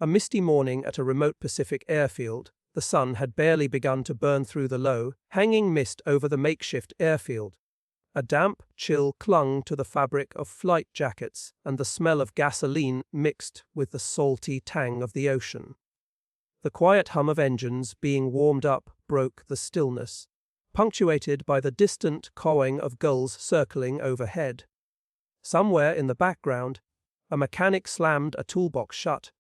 A misty morning at a remote Pacific airfield, the sun had barely begun to burn through the low, hanging mist over the makeshift airfield. A damp chill clung to the fabric of flight jackets, and the smell of gasoline mixed with the salty tang of the ocean. The quiet hum of engines being warmed up broke the stillness, punctuated by the distant cawing of gulls circling overhead. Somewhere in the background, a mechanic slammed a toolbox shut,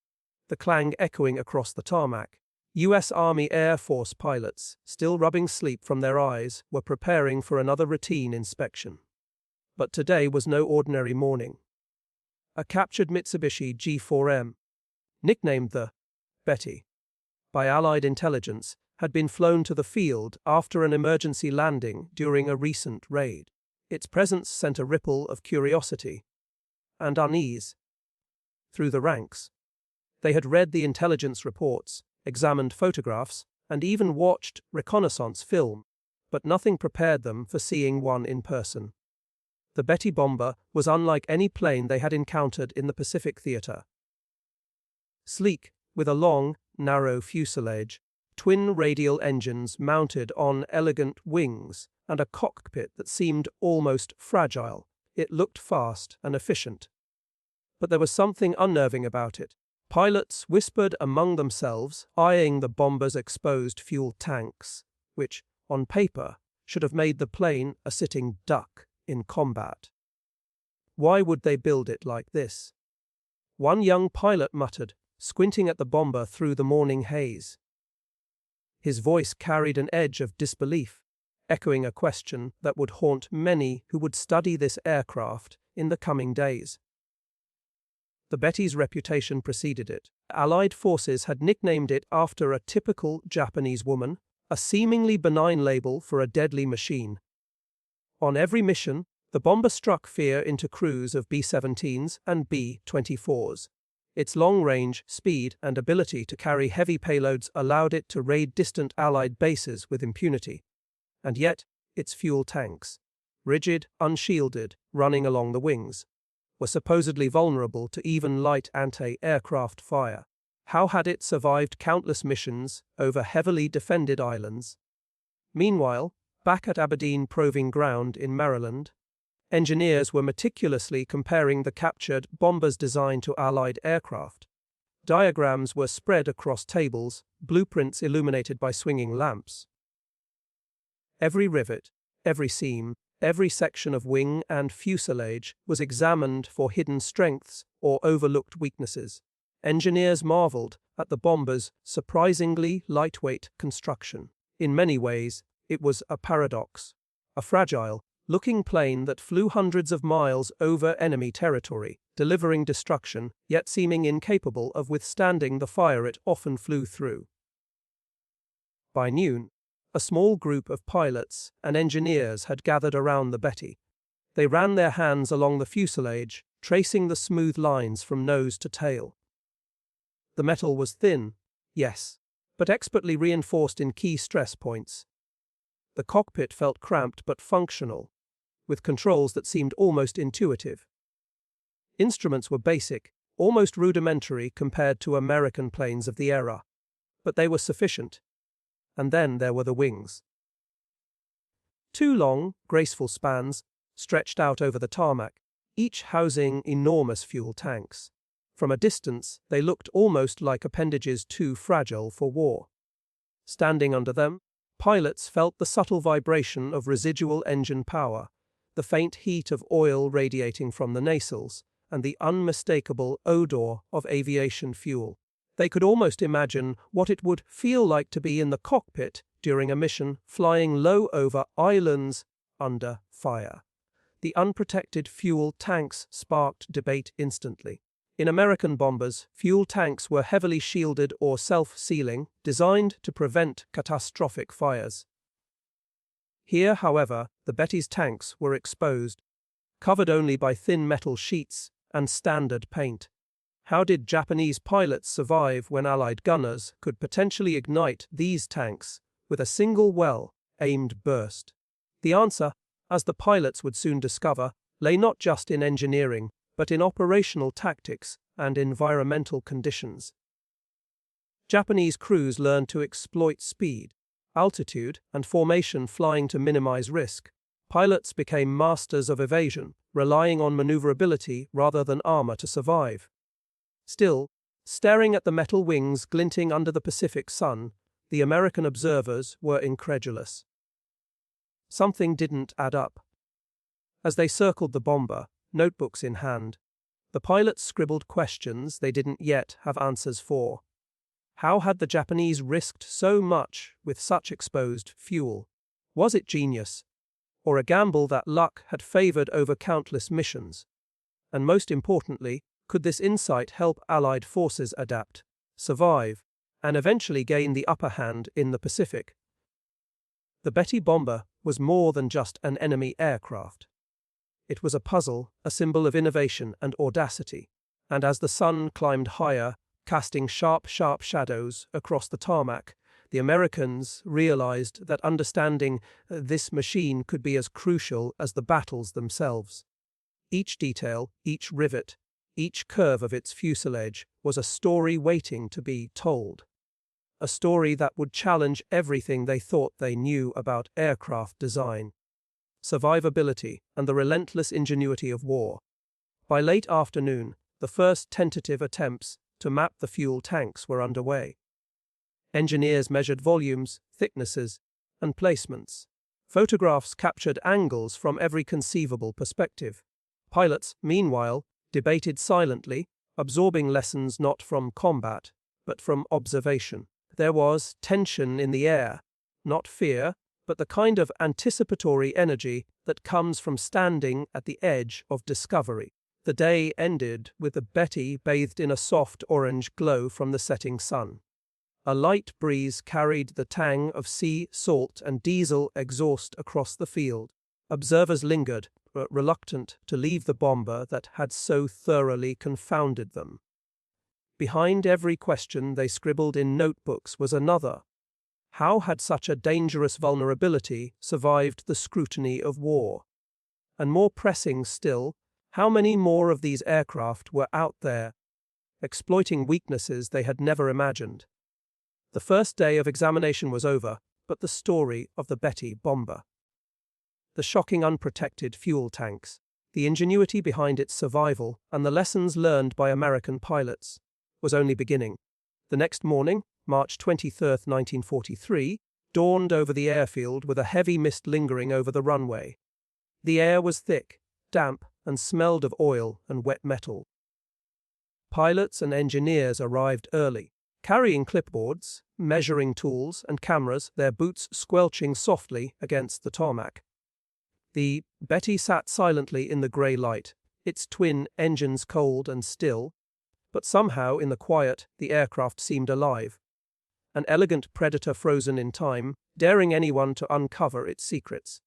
the clang echoing across the tarmac. U.S. Army Air Force pilots, still rubbing sleep from their eyes, were preparing for another routine inspection. But today was no ordinary morning. A captured Mitsubishi G4M, nicknamed the Betty by Allied intelligence, had been flown to the field after an emergency landing during a recent raid. Its presence sent a ripple of curiosity and unease through the ranks. They had read the intelligence reports, examined photographs, and even watched reconnaissance film, but nothing prepared them for seeing one in person. The Betty bomber was unlike any plane they had encountered in the Pacific theater. Sleek, with a long, narrow fuselage, twin radial engines mounted on elegant wings, and a cockpit that seemed almost fragile, it looked fast and efficient. But there was something unnerving about it. Pilots whispered among themselves, eyeing the bomber's exposed fuel tanks, which, on paper, should have made the plane a sitting duck in combat. Why would they build it like this? One young pilot muttered, squinting at the bomber through the morning haze. His voice carried an edge of disbelief, echoing a question that would haunt many who would study this aircraft in the coming days. The Betty's reputation preceded it. Allied forces had nicknamed it after a typical Japanese woman, a seemingly benign label for a deadly machine. On every mission, the bomber struck fear into crews of B-17s and B-24s. Its long-range, speed, and ability to carry heavy payloads allowed it to raid distant Allied bases with impunity. And yet, its fuel tanks, rigid, unshielded, running along the wings, were supposedly vulnerable to even light anti-aircraft fire. How had it survived countless missions over heavily defended islands? Meanwhile, back at Aberdeen Proving Ground in Maryland, engineers were meticulously comparing the captured bomber's design to Allied aircraft. Diagrams were spread across tables, blueprints illuminated by swinging lamps. Every rivet, every seam, every section of wing and fuselage was examined for hidden strengths or overlooked weaknesses. Engineers marveled at the bomber's surprisingly lightweight construction. In many ways, it was a paradox. A fragile-looking plane that flew hundreds of miles over enemy territory, delivering destruction, yet seeming incapable of withstanding the fire it often flew through. By noon, a small group of pilots and engineers had gathered around the Betty. They ran their hands along the fuselage, tracing the smooth lines from nose to tail. The metal was thin, yes, but expertly reinforced in key stress points. The cockpit felt cramped but functional, with controls that seemed almost intuitive. Instruments were basic, almost rudimentary compared to American planes of the era, but they were sufficient. And then there were the wings. Two long, graceful spans stretched out over the tarmac, each housing enormous fuel tanks. From a distance, they looked almost like appendages too fragile for war. Standing under them, pilots felt the subtle vibration of residual engine power, the faint heat of oil radiating from the nacelles, and the unmistakable odor of aviation fuel. They could almost imagine what it would feel like to be in the cockpit during a mission flying low over islands under fire. The unprotected fuel tanks sparked debate instantly. In American bombers, fuel tanks were heavily shielded or self-sealing, designed to prevent catastrophic fires. Here, however, the Betty's tanks were exposed, covered only by thin metal sheets and standard paint. How did Japanese pilots survive when Allied gunners could potentially ignite these tanks with a single well-aimed burst? The answer, as the pilots would soon discover, lay not just in engineering, but in operational tactics and environmental conditions. Japanese crews learned to exploit speed, altitude, and formation flying to minimize risk. Pilots became masters of evasion, relying on maneuverability rather than armor to survive. Still, staring at the metal wings glinting under the Pacific sun, the American observers were incredulous. Something didn't add up. As they circled the bomber, notebooks in hand, the pilots scribbled questions they didn't yet have answers for. How had the Japanese risked so much with such exposed fuel? Was it genius, or a gamble that luck had favored over countless missions? And most importantly, could this insight help Allied forces adapt, survive, and eventually gain the upper hand in the Pacific? The Betty bomber was more than just an enemy aircraft. It was a puzzle, a symbol of innovation and audacity, and as the sun climbed higher, casting sharp shadows across the tarmac, the Americans realized that understanding this machine could be as crucial as the battles themselves. Each detail, each rivet, each curve of its fuselage was a story waiting to be told. A story that would challenge everything they thought they knew about aircraft design, survivability, and the relentless ingenuity of war. By late afternoon, the first tentative attempts to map the fuel tanks were underway. Engineers measured volumes, thicknesses, and placements. Photographs captured angles from every conceivable perspective. Pilots, meanwhile, debated silently, absorbing lessons not from combat, but from observation. There was tension in the air, not fear, but the kind of anticipatory energy that comes from standing at the edge of discovery. The day ended with the Betty bathed in a soft orange glow from the setting sun. A light breeze carried the tang of sea salt and diesel exhaust across the field. Observers lingered, reluctant to leave the bomber that had so thoroughly confounded them. Behind every question they scribbled in notebooks was another. How had such a dangerous vulnerability survived the scrutiny of war? And more pressing still, how many more of these aircraft were out there, exploiting weaknesses they had never imagined? The first day of examination was over, but the story of the Betty bomber, the shocking unprotected fuel tanks, the ingenuity behind its survival, and the lessons learned by American pilots, was only beginning. The next morning, March 23, 1943, dawned over the airfield with a heavy mist lingering over the runway. The air was thick, damp, and smelled of oil and wet metal. Pilots and engineers arrived early, carrying clipboards, measuring tools, and cameras, their boots squelching softly against the tarmac. The Betty sat silently in the grey light, its twin engines cold and still, but somehow in the quiet the aircraft seemed alive. An elegant predator frozen in time, daring anyone to uncover its secrets.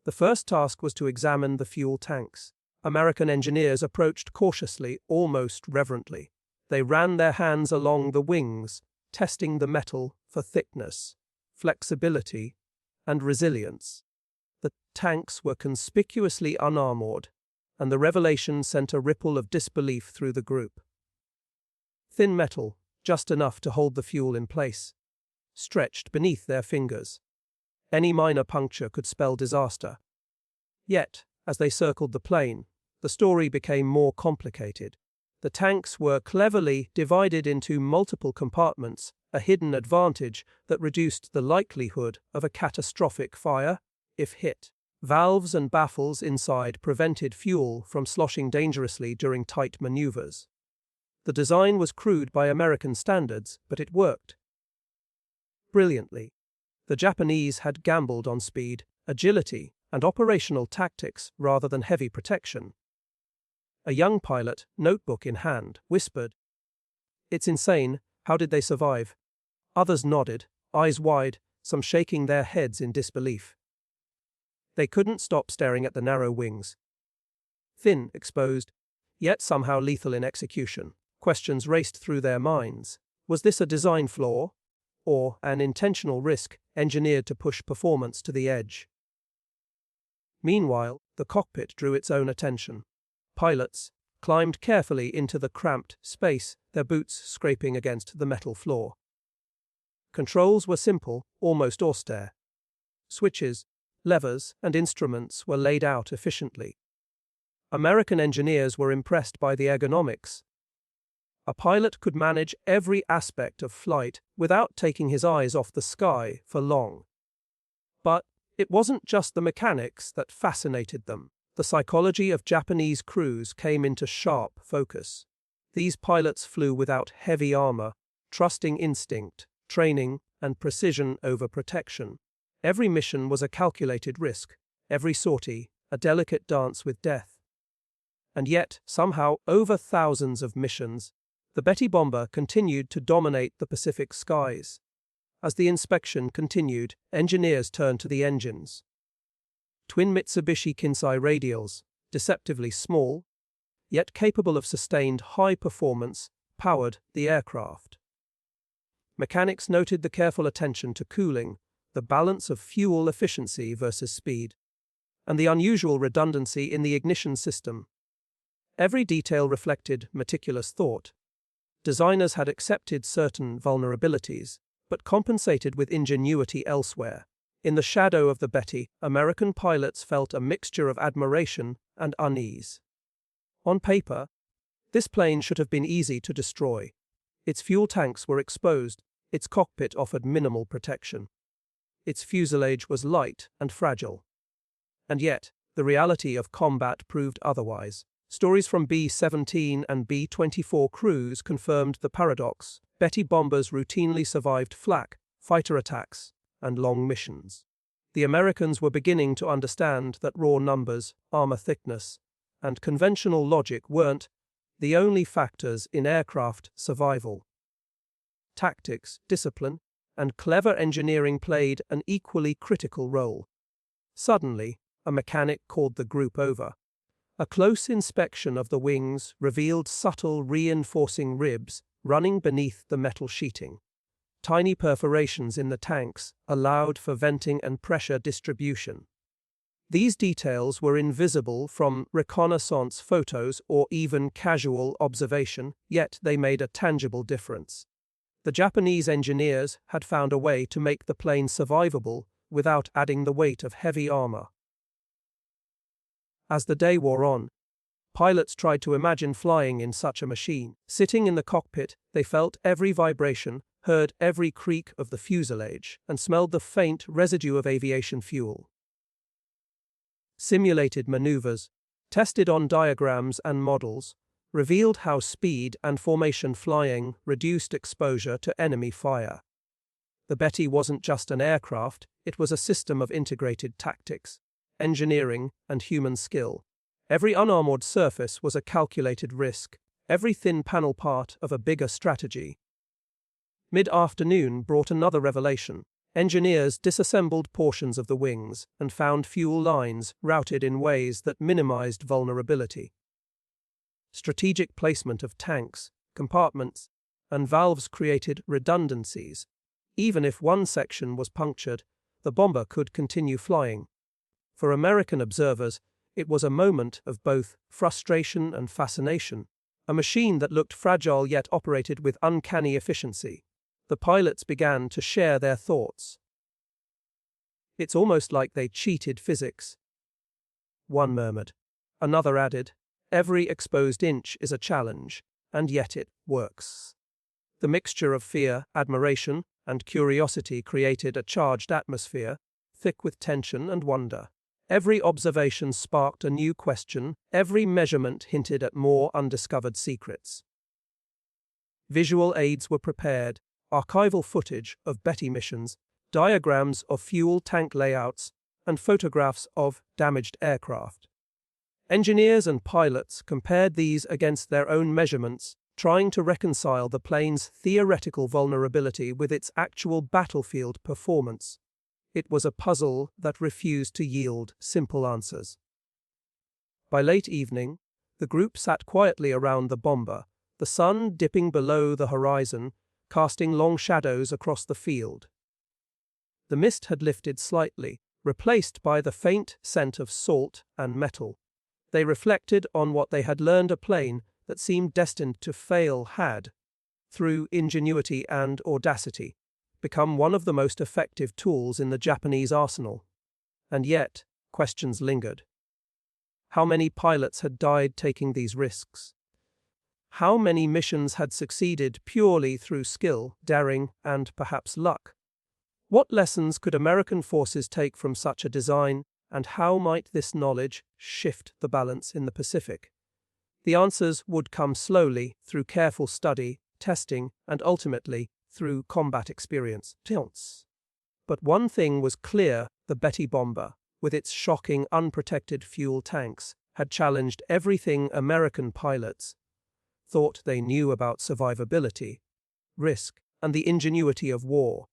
The first task was to examine the fuel tanks. American engineers approached cautiously, almost reverently. They ran their hands along the wings, testing the metal for thickness, flexibility, and resilience. The tanks were conspicuously unarmored, and the revelation sent a ripple of disbelief through the group. Thin metal, just enough to hold the fuel in place, stretched beneath their fingers. Any minor puncture could spell disaster. Yet, as they circled the plane, the story became more complicated. The tanks were cleverly divided into multiple compartments, a hidden advantage that reduced the likelihood of a catastrophic fire, if hit. Valves and baffles inside prevented fuel from sloshing dangerously during tight maneuvers. The design was crude by American standards, but it worked brilliantly. The Japanese had gambled on speed, agility, and operational tactics rather than heavy protection. A young pilot, notebook in hand, whispered, "It's insane, how did they survive?" Others nodded, eyes wide, some shaking their heads in disbelief. They couldn't stop staring at the narrow wings. Thin, exposed, yet somehow lethal in execution. Questions raced through their minds. Was this a design flaw, or an intentional risk engineered to push performance to the edge? Meanwhile, the cockpit drew its own attention. Pilots, climbed carefully into the cramped space, their boots scraping against the metal floor. Controls were simple, almost austere. Switches, levers, and instruments were laid out efficiently. American engineers were impressed by the ergonomics. A pilot could manage every aspect of flight without taking his eyes off the sky for long. But it wasn't just the mechanics that fascinated them. The psychology of Japanese crews came into sharp focus. These pilots flew without heavy armor, trusting instinct, training, and precision over protection. Every mission was a calculated risk, every sortie a delicate dance with death. And yet, somehow, over thousands of missions, the Betty bomber continued to dominate the Pacific skies. As the inspection continued, engineers turned to the engines. Twin Mitsubishi G4M radials, deceptively small, yet capable of sustained high performance, powered the aircraft. Mechanics noted the careful attention to cooling, the balance of fuel efficiency versus speed, and the unusual redundancy in the ignition system. Every detail reflected meticulous thought. Designers had accepted certain vulnerabilities, but compensated with ingenuity elsewhere. In the shadow of the Betty, American pilots felt a mixture of admiration and unease. On paper, this plane should have been easy to destroy. Its fuel tanks were exposed, its cockpit offered minimal protection. Its fuselage was light and fragile. And yet, the reality of combat proved otherwise. Stories from B-17 and B-24 crews confirmed the paradox. Betty bombers routinely survived flak, fighter attacks, and long missions. The Americans were beginning to understand that raw numbers, armor thickness, and conventional logic weren't the only factors in aircraft survival. Tactics, discipline, and clever engineering played an equally critical role. Suddenly, a mechanic called the group over. A close inspection of the wings revealed subtle reinforcing ribs running beneath the metal sheeting. Tiny perforations in the tanks allowed for venting and pressure distribution. These details were invisible from reconnaissance photos or even casual observation, yet they made a tangible difference. The Japanese engineers had found a way to make the plane survivable without adding the weight of heavy armor. As the day wore on, pilots tried to imagine flying in such a machine. Sitting in the cockpit, they felt every vibration, heard every creak of the fuselage, and smelled the faint residue of aviation fuel. Simulated maneuvers, tested on diagrams and models, revealed how speed and formation flying reduced exposure to enemy fire. The Betty wasn't just an aircraft, it was a system of integrated tactics, engineering, and human skill. Every unarmored surface was a calculated risk, every thin panel part of a bigger strategy. Mid-afternoon brought another revelation. Engineers disassembled portions of the wings and found fuel lines routed in ways that minimized vulnerability. Strategic placement of tanks, compartments, and valves created redundancies. Even if one section was punctured, the bomber could continue flying. For American observers, it was a moment of both frustration and fascination. A machine that looked fragile yet operated with uncanny efficiency. The pilots began to share their thoughts. "It's almost like they cheated physics," one murmured. Another added, "Every exposed inch is a challenge, and yet it works." The mixture of fear, admiration, and curiosity created a charged atmosphere, thick with tension and wonder. Every observation sparked a new question, every measurement hinted at more undiscovered secrets. Visual aids were prepared, archival footage of Betty missions, diagrams of fuel tank layouts, and photographs of damaged aircraft. Engineers and pilots compared these against their own measurements, trying to reconcile the plane's theoretical vulnerability with its actual battlefield performance. It was a puzzle that refused to yield simple answers. By late evening, the group sat quietly around the bomber, the sun dipping below the horizon, casting long shadows across the field. The mist had lifted slightly, replaced by the faint scent of salt and metal. They reflected on what they had learned. A plane that seemed destined to fail had, through ingenuity and audacity, become one of the most effective tools in the Japanese arsenal. And yet, questions lingered. How many pilots had died taking these risks? How many missions had succeeded purely through skill, daring, and perhaps luck? What lessons could American forces take from such a design, and how might this knowledge shift the balance in the Pacific? The answers would come slowly, through careful study, testing, and ultimately, through combat experience. But one thing was clear: the Betty bomber, with its shocking unprotected fuel tanks, had challenged everything American pilots thought they knew about survivability, risk, and the ingenuity of war.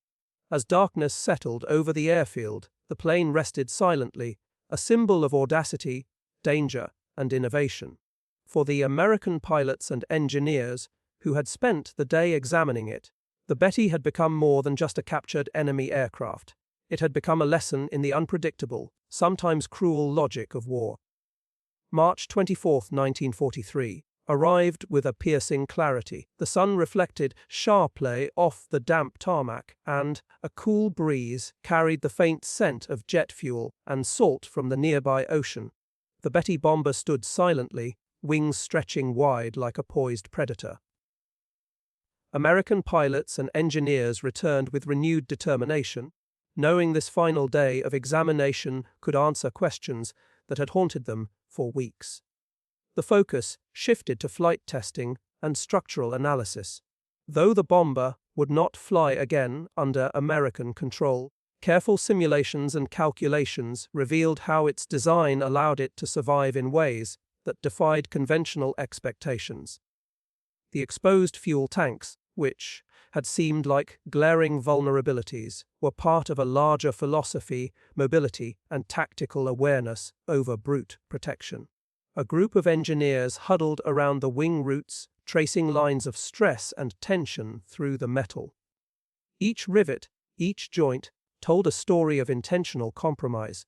As darkness settled over the airfield, the plane rested silently, a symbol of audacity, danger, and innovation. For the American pilots and engineers who had spent the day examining it, the Betty had become more than just a captured enemy aircraft. It had become a lesson in the unpredictable, sometimes cruel logic of war. March 24, 1943, arrived with a piercing clarity. The sun reflected sharply off the damp tarmac, and a cool breeze carried the faint scent of jet fuel and salt from the nearby ocean. The Betty bomber stood silently, wings stretching wide like a poised predator. American pilots and engineers returned with renewed determination, knowing this final day of examination could answer questions that had haunted them for weeks. The focus shifted to flight testing and structural analysis. Though the bomber would not fly again under American control, careful simulations and calculations revealed how its design allowed it to survive in ways that defied conventional expectations. The exposed fuel tanks, which had seemed like glaring vulnerabilities, were part of a larger philosophy: mobility and tactical awareness over brute protection. A group of engineers huddled around the wing roots, tracing lines of stress and tension through the metal. Each rivet, each joint, told a story of intentional compromise.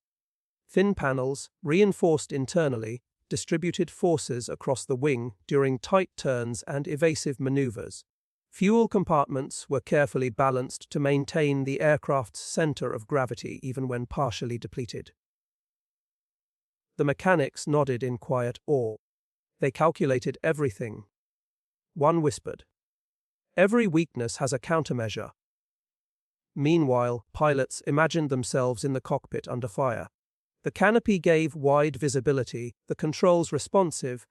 Thin panels, reinforced internally, distributed forces across the wing during tight turns and evasive maneuvers. Fuel compartments were carefully balanced to maintain the aircraft's center of gravity even when partially depleted. The mechanics nodded in quiet awe. They calculated everything. One whispered, "Every weakness has a countermeasure." Meanwhile, pilots imagined themselves in the cockpit under fire. The canopy gave wide visibility, the controls responsive,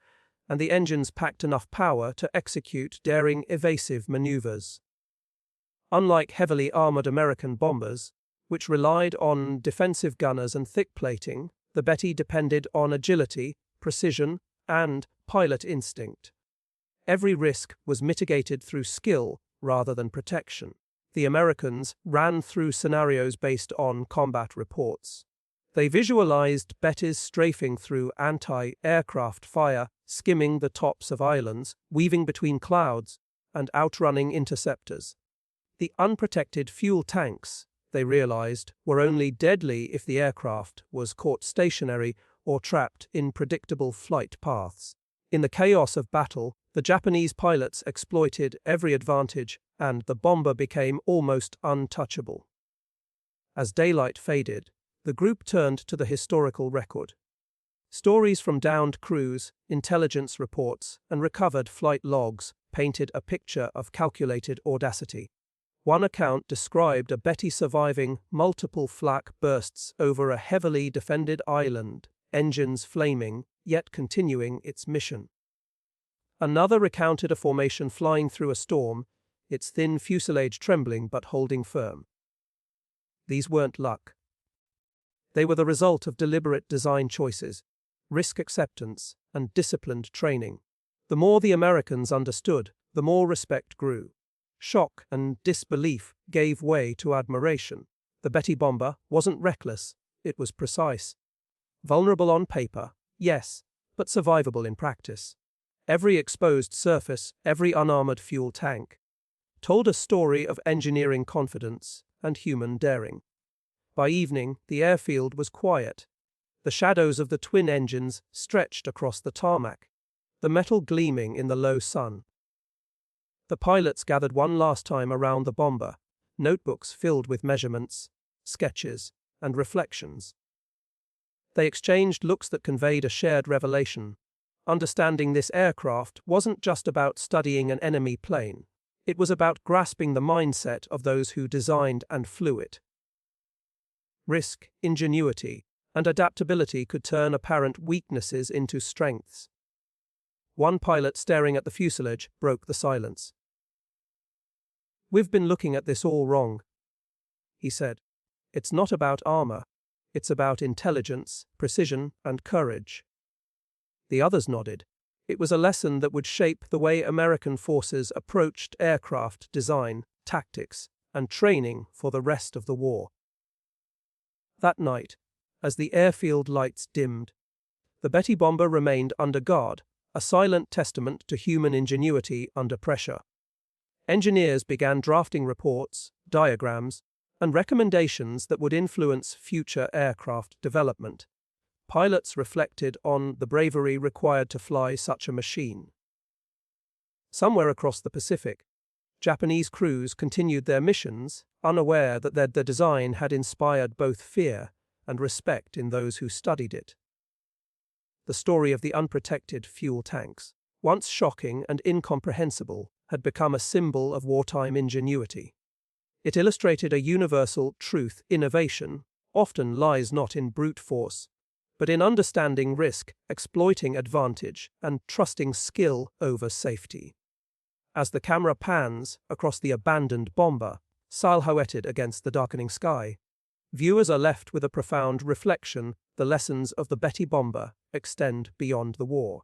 and the engines packed enough power to execute daring, evasive maneuvers. Unlike heavily armored American bombers, which relied on defensive gunners and thick plating, the Betty depended on agility, precision, and pilot instinct. Every risk was mitigated through skill rather than protection. The Americans ran through scenarios based on combat reports. They visualized Bettys strafing through anti-aircraft fire, skimming the tops of islands, weaving between clouds, and outrunning interceptors. The unprotected fuel tanks, they realized, were only deadly if the aircraft was caught stationary or trapped in predictable flight paths. In the chaos of battle, the Japanese pilots exploited every advantage, and the bomber became almost untouchable. As daylight faded, the group turned to the historical record. Stories from downed crews, intelligence reports, and recovered flight logs painted a picture of calculated audacity. One account described a Betty surviving multiple flak bursts over a heavily defended island, engines flaming, yet continuing its mission. Another recounted a formation flying through a storm, its thin fuselage trembling but holding firm. These weren't luck. They were the result of deliberate design choices, risk acceptance, and disciplined training. The more the Americans understood, the more respect grew. Shock and disbelief gave way to admiration. The Betty bomber wasn't reckless, it was precise. Vulnerable on paper, yes, but survivable in practice. Every exposed surface, every unarmored fuel tank, told a story of engineering confidence and human daring. By evening, the airfield was quiet. The shadows of the twin engines stretched across the tarmac, the metal gleaming in the low sun. The pilots gathered one last time around the bomber, notebooks filled with measurements, sketches, and reflections. They exchanged looks that conveyed a shared revelation. Understanding this aircraft wasn't just about studying an enemy plane. It was about grasping the mindset of those who designed and flew it. Risk, ingenuity, and adaptability could turn apparent weaknesses into strengths. One pilot staring at the fuselage broke the silence. "We've been looking at this all wrong," he said. "It's not about armor. It's about intelligence, precision, and courage." The others nodded. It was a lesson that would shape the way American forces approached aircraft design, tactics, and training for the rest of the war. That night, as the airfield lights dimmed, the Betty bomber remained under guard, a silent testament to human ingenuity under pressure. Engineers began drafting reports, diagrams, and recommendations that would influence future aircraft development. Pilots reflected on the bravery required to fly such a machine. Somewhere across the Pacific, Japanese crews continued their missions, unaware that their design had inspired both fear and respect in those who studied it. The story of the unprotected fuel tanks, once shocking and incomprehensible, had become a symbol of wartime ingenuity. It illustrated a universal truth: innovation often lies not in brute force, but in understanding risk, exploiting advantage, and trusting skill over safety. As the camera pans across the abandoned bomber, silhouetted against the darkening sky, viewers are left with a profound reflection: the lessons of the Betty bomber extend beyond the war.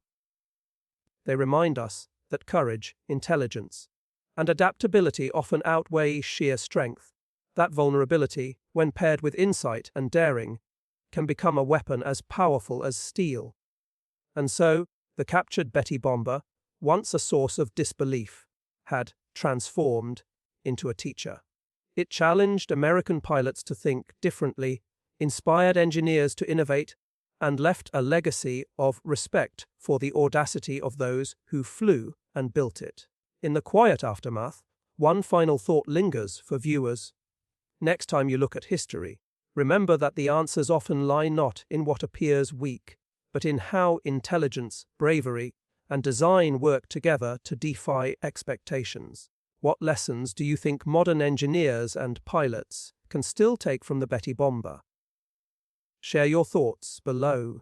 They remind us that courage, intelligence, and adaptability often outweigh sheer strength, that vulnerability, when paired with insight and daring, can become a weapon as powerful as steel. And so, the captured Betty bomber, once a source of disbelief, had transformed into a teacher. It challenged American pilots to think differently, inspired engineers to innovate, and left a legacy of respect for the audacity of those who flew and built it. In the quiet aftermath, one final thought lingers for viewers. Next time you look at history, remember that the answers often lie not in what appears weak, but in how intelligence, bravery, and design work together to defy expectations. What lessons do you think modern engineers and pilots can still take from the Betty bomber? Share your thoughts below.